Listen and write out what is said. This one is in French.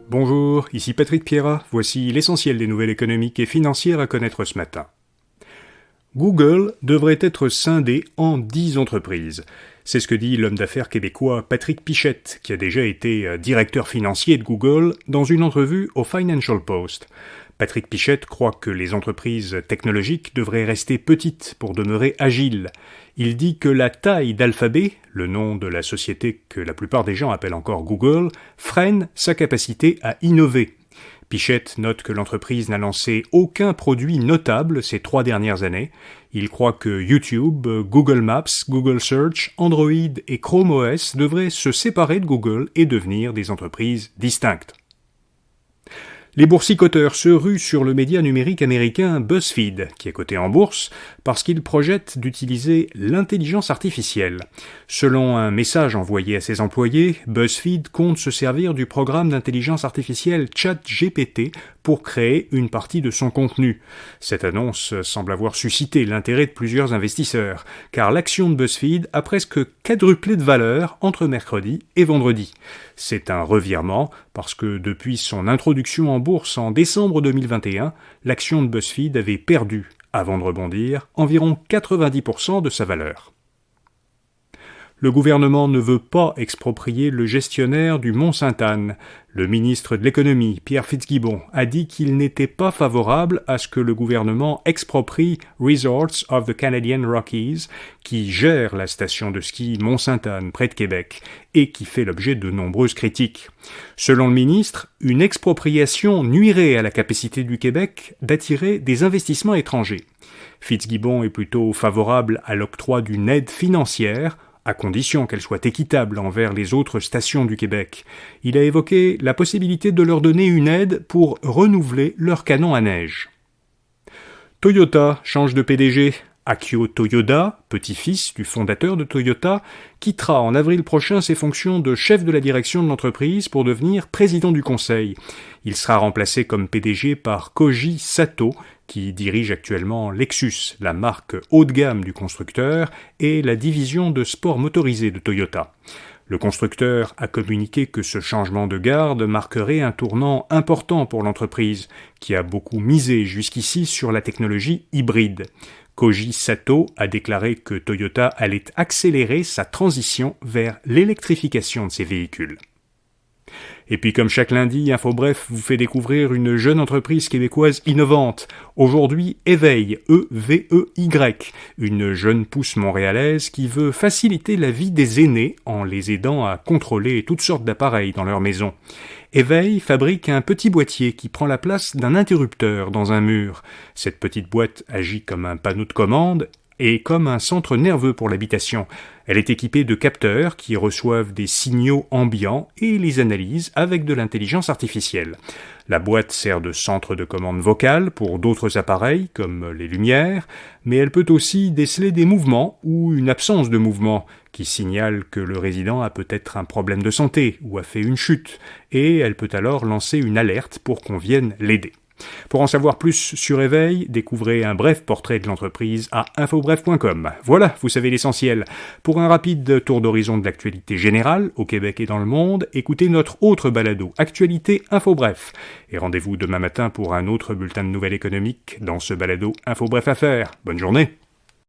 Bonjour, ici Patrick Pierrat, voici l'essentiel des nouvelles économiques et financières à connaître ce matin. Google devrait être scindé en 10 entreprises. C'est ce que dit l'homme d'affaires québécois Patrick Pichette, qui a déjà été directeur financier de Google, dans une entrevue au Financial Post. Patrick Pichette croit que les entreprises technologiques devraient rester petites pour demeurer agiles. Il dit que la taille d'Alphabet, le nom de la société que la plupart des gens appellent encore Google, freine sa capacité à innover. Pichette note que l'entreprise n'a lancé aucun produit notable ces 3 dernières années. Il croit que YouTube, Google Maps, Google Search, Android et Chrome OS devraient se séparer de Google et devenir des entreprises distinctes. Les boursicoteurs se ruent sur le média numérique américain BuzzFeed, qui est coté en bourse, parce qu'il projette d'utiliser l'intelligence artificielle. Selon un message envoyé à ses employés, BuzzFeed compte se servir du programme d'intelligence artificielle ChatGPT pour créer une partie de son contenu. Cette annonce semble avoir suscité l'intérêt de plusieurs investisseurs, car l'action de BuzzFeed a presque quadruplé de valeur entre mercredi et vendredi. C'est un revirement, parce que depuis son introduction en bourse en décembre 2021, l'action de BuzzFeed avait perdu, avant de rebondir, environ 90% de sa valeur. Le gouvernement ne veut pas exproprier le gestionnaire du Mont-Sainte-Anne. Le ministre de l'économie, Pierre Fitzgibbon, a dit qu'il n'était pas favorable à ce que le gouvernement exproprie Resorts of the Canadian Rockies, qui gère la station de ski Mont-Sainte-Anne près de Québec, et qui fait l'objet de nombreuses critiques. Selon le ministre, une expropriation nuirait à la capacité du Québec d'attirer des investissements étrangers. Fitzgibbon est plutôt favorable à l'octroi d'une aide financière, à condition qu'elle soit équitable envers les autres stations du Québec. Il a évoqué la possibilité de leur donner une aide pour renouveler leurs canons à neige. Toyota change de PDG. Akio Toyoda, petit-fils du fondateur de Toyota, quittera en avril prochain ses fonctions de chef de la direction de l'entreprise pour devenir président du conseil. Il sera remplacé comme PDG par Koji Sato, qui dirige actuellement Lexus, la marque haut de gamme du constructeur, et la division de sport motorisé de Toyota. Le constructeur a communiqué que ce changement de garde marquerait un tournant important pour l'entreprise, qui a beaucoup misé jusqu'ici sur la technologie hybride. Koji Sato a déclaré que Toyota allait accélérer sa transition vers l'électrification de ses véhicules. Et puis comme chaque lundi, InfoBref vous fait découvrir une jeune entreprise québécoise innovante. Aujourd'hui, Éveil, E-V-E-Y, une jeune pousse montréalaise qui veut faciliter la vie des aînés en les aidant à contrôler toutes sortes d'appareils dans leur maison. Éveil fabrique un petit boîtier qui prend la place d'un interrupteur dans un mur. Cette petite boîte agit comme un panneau de commande et comme un centre nerveux pour l'habitation. Elle est équipée de capteurs qui reçoivent des signaux ambiants et les analysent avec de l'intelligence artificielle. La boîte sert de centre de commande vocale pour d'autres appareils, comme les lumières, mais elle peut aussi déceler des mouvements ou une absence de mouvement, qui signale que le résident a peut-être un problème de santé ou a fait une chute, et elle peut alors lancer une alerte pour qu'on vienne l'aider. Pour en savoir plus sur Éveil, découvrez un bref portrait de l'entreprise à infobref.com. Voilà, vous savez l'essentiel. Pour un rapide tour d'horizon de l'actualité générale, au Québec et dans le monde, écoutez notre autre balado, Actualité InfoBref. Et rendez-vous demain matin pour un autre bulletin de nouvelles économiques dans ce balado InfoBref Affaires. Bonne journée.